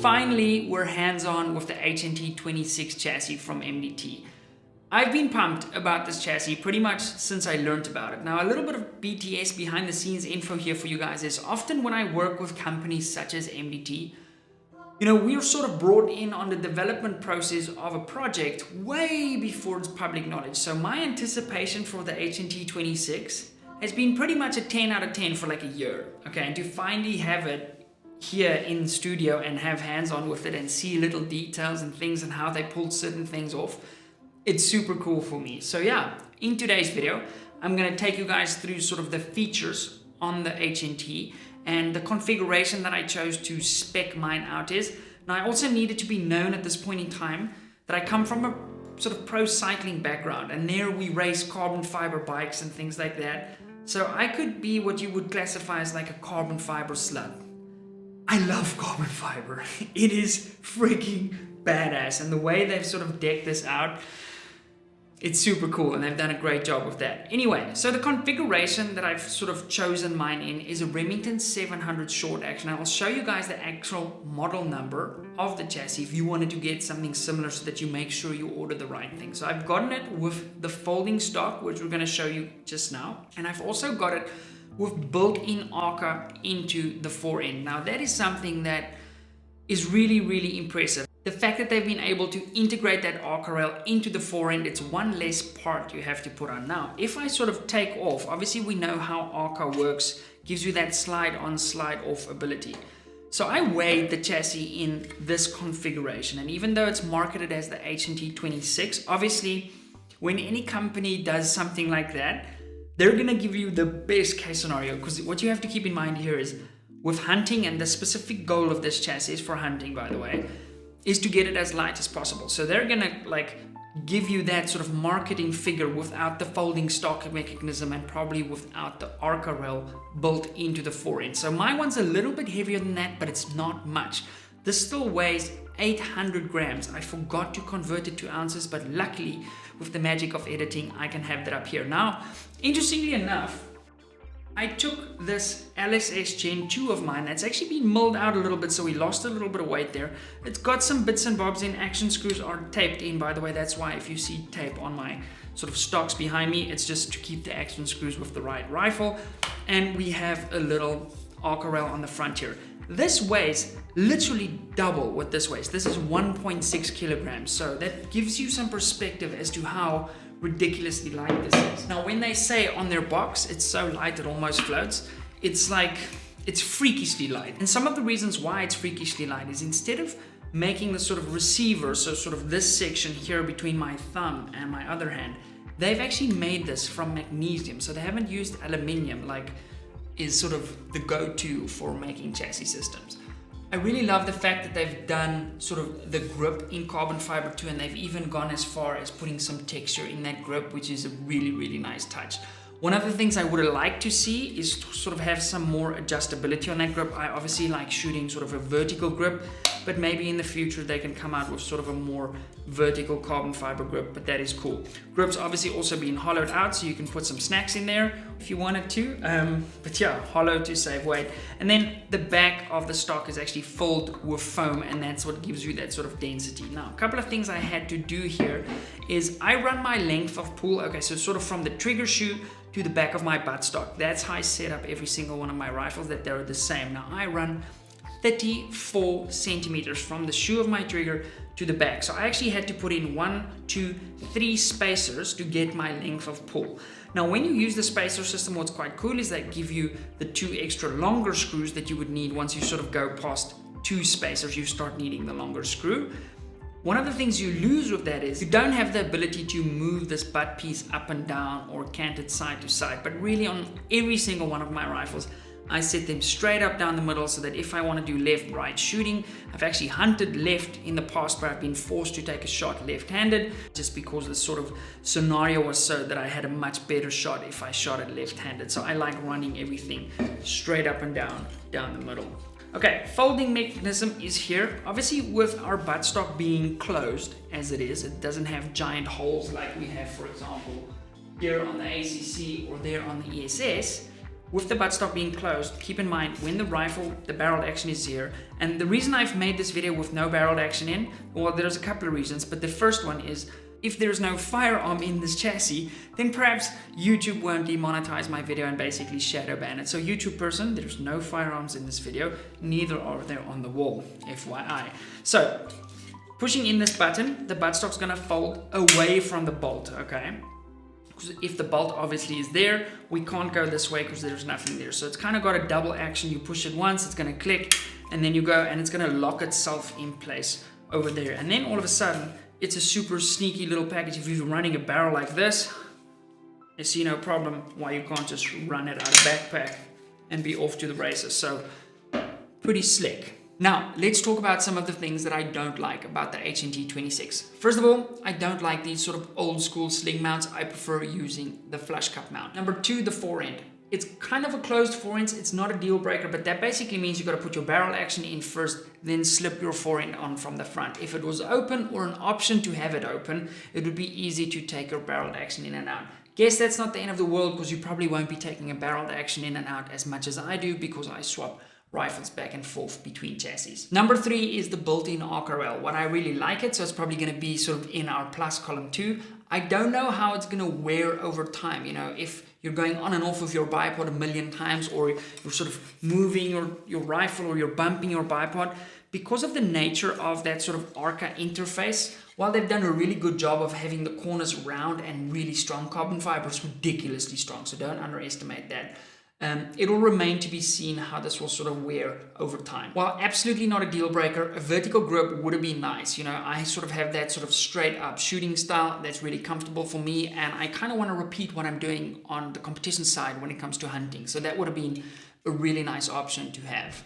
Finally, we're hands-on with the HNT26 chassis from MDT. I've been pumped about this chassis pretty much since I learned about it. Now, a little bit of BTS behind the scenes info here for you guys is often when I work with companies such as MDT, we're sort of brought in on the development process of a project way before it's public knowledge. So my anticipation for the HNT26 has been pretty much a 10 out of 10 for like a year. Okay, and to finally have it here in the studio and have hands-on with it and see little details and things and how they pulled certain things off, it's super cool for me. So yeah, in today's video, I'm gonna take you guys through sort of the features on the HNT and the configuration that I chose to spec mine out is. Now, I also needed to be known at this point in time that I come from a sort of pro cycling background, and there we race carbon fiber bikes and things like that. So I could be what you would classify as like a carbon fiber slut. I love carbon fiber. It is freaking badass. And the way they've sort of decked this out, it's super cool, and they've done a great job with that. Anyway, so the configuration that I've sort of chosen mine in is a Remington 700 short action. I'll show you guys the actual model number of the chassis if you wanted to get something similar so that you make sure you order the right thing. So I've gotten it with the folding stock, which we're gonna show you just now. And I've also got it with built-in ARCA into the fore end. Now that is something that is really, really impressive. The fact that they've been able to integrate that ARCA rail into the fore end, it's one less part you have to put on. Now, if I sort of take off, obviously we know how ARCA works, gives you that slide on, slide off ability. So I weighed the chassis in this configuration, and even though it's marketed as the HNT26, obviously when any company does something like that, they're gonna give you the best case scenario, because what you have to keep in mind here is with hunting, and the specific goal of this chassis is for hunting, by the way, is to get it as light as possible. So they're gonna like give you that sort of marketing figure without the folding stock mechanism and probably without the ARCA rail built into the fore end. So my one's a little bit heavier than that, but it's not much. This still weighs 800 grams. I forgot to convert it to ounces, but luckily with the magic of editing, I can have that up here. Now, interestingly enough, I took this LSS Gen 2 of mine that's actually been milled out a little bit, so we lost a little bit of weight there. It's got some bits and bobs in. Action screws are taped in, by the way. That's why if you see tape on my sort of stocks behind me, it's just to keep the action screws with the right rifle. And we have a little ARCA rail on the front here. This weighs literally double what this weighs. This is 1.6 kilograms. So that gives you some perspective as to how ridiculously light this is. Now, when they say on their box, it's so light it almost floats, it's like, it's freakishly light. And some of the reasons why it's freakishly light is instead of making the sort of receiver, so sort of this section here between my thumb and my other hand, they've actually made this from magnesium. So they haven't used aluminium like is sort of the go-to for making chassis systems. I really love the fact that they've done sort of the grip in carbon fiber too, and they've even gone as far as putting some texture in that grip, which is a really, really nice touch. One of the things I would like to see is to sort of have some more adjustability on that grip. I obviously like shooting sort of a vertical grip, but maybe in the future they can come out with sort of a more vertical carbon fiber grip, but that is cool. Grip's obviously also been hollowed out, so you can put some snacks in there if you wanted to, but yeah, hollow to save weight. And then the back of the stock is actually filled with foam, and that's what gives you that sort of density. Now, a couple of things I had to do here is I run my length of pull, okay, so sort of from the trigger shoe to the back of my buttstock. That's how I set up every single one of my rifles, that they're the same. Now I run 34 centimeters from the shoe of my trigger to the back. So I actually had to put in 1, 2, 3 spacers to get my length of pull. Now when you use the spacer system, what's quite cool is they give you the 2 extra longer screws that you would need. Once you sort of go past 2 spacers, you start needing the longer screw. One of the things you lose with that is you don't have the ability to move this butt piece up and down or cant it side to side, but really on every single one of my rifles, I set them straight up down the middle so that if I want to do left-right shooting, I've actually hunted left in the past where I've been forced to take a shot left-handed just because the sort of scenario was so that I had a much better shot if I shot it left-handed. So I like running everything straight up and down the middle. Okay, folding mechanism is here. Obviously with our buttstock being closed as it is, it doesn't have giant holes like we have, for example, here on the ACC or there on the ESS. With the buttstock being closed, keep in mind when the rifle, the barrel action is here, and the reason I've made this video with no barrel action in, well, there's a couple of reasons, but the first one is if there's no firearm in this chassis, then perhaps YouTube won't demonetize my video and basically shadow ban it. So YouTube person, there's no firearms in this video, neither are there on the wall, FYI. So, pushing in this button, the buttstock's gonna fold away from the bolt, okay? Because if the bolt obviously is there, we can't go this way because there's nothing there. So it's kind of got a double action. You push it once, it's gonna click, and then you go and it's gonna lock itself in place over there. And then all of a sudden, it's a super sneaky little package. If you're running a barrel like this, I see no problem why you can't just run it out of backpack and be off to the races. So pretty slick. Now, let's talk about some of the things that I don't like about the HNT26. First of all, I don't like these sort of old school sling mounts. I prefer using the flush cup mount. Number 2, the forend. It's kind of a closed forend. It's not a deal breaker, but that basically means you got to put your barrel action in first, then slip your forend on from the front. If it was open or an option to have it open, it would be easy to take your barrel action in and out. Guess that's not the end of the world because you probably won't be taking a barrel action in and out as much as I do because I swap rifles back and forth between chassis. Number 3 is the built-in arc rail. What I really like it, so it's probably going to be sort of in our plus column 2. I don't know how it's going to wear over time. You know, if you're going on and off with your bipod a million times, or you're sort of moving your rifle, or you're bumping your bipod, because of the nature of that sort of ARCA interface, while they've done a really good job of having the corners round and really strong, carbon fiber is ridiculously strong, so don't underestimate that. It'll remain to be seen how this will sort of wear over time. While absolutely not a deal breaker, a vertical grip would have been nice. You know, I sort of have that sort of straight up shooting style that's really comfortable for me, and I kind of want to repeat what I'm doing on the competition side when it comes to hunting. So that would have been a really nice option to have.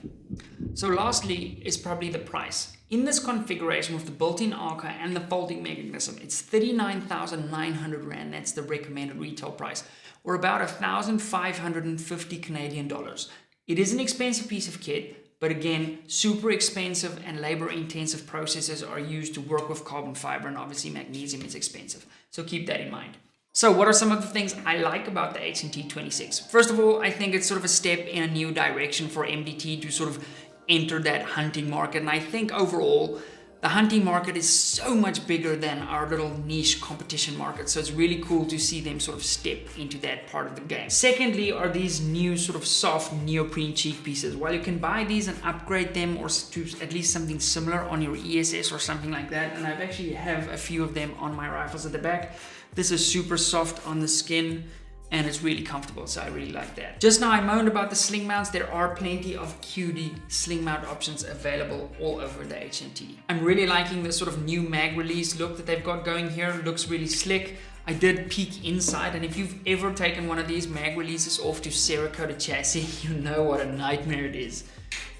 So lastly is probably the price. In this configuration with the built-in ARCA and the folding mechanism, it's 39,900 Rand. That's the recommended retail price, or about 1,550 Canadian dollars. It is an expensive piece of kit, but again, super expensive and labor-intensive processes are used to work with carbon fiber, and obviously magnesium is expensive. So keep that in mind. So what are some of the things I like about the HNT26? First of all, I think it's sort of a step in a new direction for MDT to sort of enter that hunting market. And I think overall, the hunting market is so much bigger than our little niche competition market. So it's really cool to see them sort of step into that part of the game. Secondly, are these new sort of soft neoprene cheek pieces. While you can buy these and upgrade them or to at least something similar on your ESS or something like that, and I've actually have a few of them on my rifles at the back. This is super soft on the skin and it's really comfortable, so I really like that. Just now I moaned about the sling mounts. There are plenty of QD sling mount options available all over the HNT. I'm really liking this sort of new mag release look that they've got going here. It looks really slick. I did peek inside, and if you've ever taken one of these mag releases off to Cerakote chassis, you know what a nightmare it is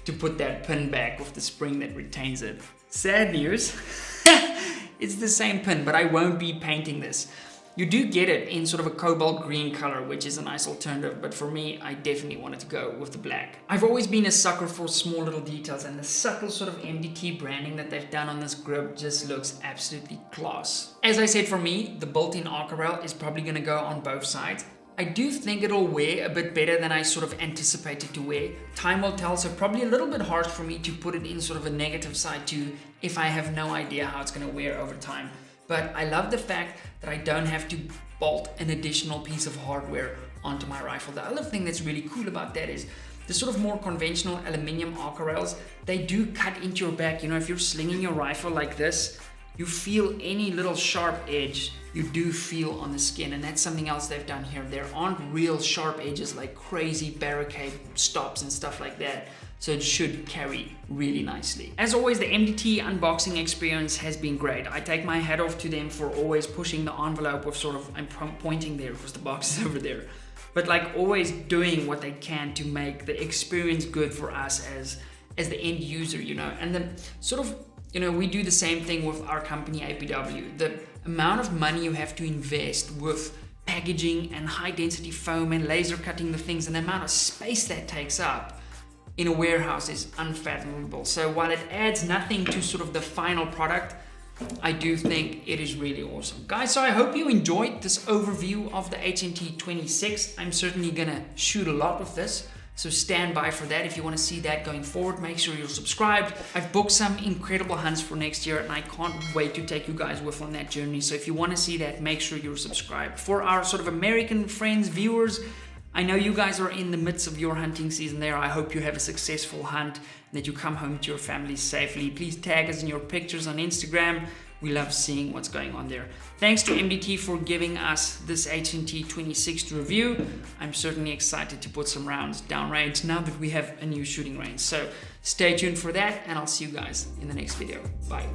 to put that pin back with the spring that retains it. Sad news. It's the same pin, but I won't be painting this. You do get it in sort of a cobalt green color, which is a nice alternative, but for me, I definitely wanted to go with the black. I've always been a sucker for small little details, and the subtle sort of MDT branding that they've done on this grip just looks absolutely class. As I said, for me, the built-in Arca rail is probably going to go on both sides. I do think it'll wear a bit better than I sort of anticipated to wear. Time will tell, so probably a little bit harsh for me to put it in sort of a negative side too, if I have no idea how it's going to wear over time. But I love the fact that I don't have to bolt an additional piece of hardware onto my rifle. The other thing that's really cool about that is the sort of more conventional aluminium Arca rails, they do cut into your back. You know, if you're slinging your rifle like this, you feel any little sharp edge, you do feel on the skin, and that's something else they've done here. There aren't real sharp edges like crazy barricade stops and stuff like that, so it should carry really nicely. As always, the MDT unboxing experience has been great. I take my hat off to them for always pushing the envelope with sort of, I'm pointing there because the box is over there, but like always doing what they can to make the experience good for us as the end user, you know. And then sort of, you know, we do the same thing with our company APW. The amount of money you have to invest with packaging and high density foam and laser cutting the things, and the amount of space that takes up in a warehouse is unfathomable. So while it adds nothing to sort of the final product, I do think it is really awesome. Guys, so I hope you enjoyed this overview of the HNT26. I'm certainly gonna shoot a lot with this, so stand by for that. If you want to see that going forward, make sure you're subscribed. I've booked some incredible hunts for next year, and I can't wait to take you guys with on that journey. So if you want to see that, make sure you're subscribed. For our sort of American friends, viewers, I know you guys are in the midst of your hunting season there. I hope you have a successful hunt and that you come home to your families safely. Please tag us in your pictures on Instagram. We love seeing what's going on there. Thanks to MDT for giving us this HNT26 to review. I'm certainly excited to put some rounds downrange now that we have a new shooting range. So stay tuned for that, and I'll see you guys in the next video. Bye.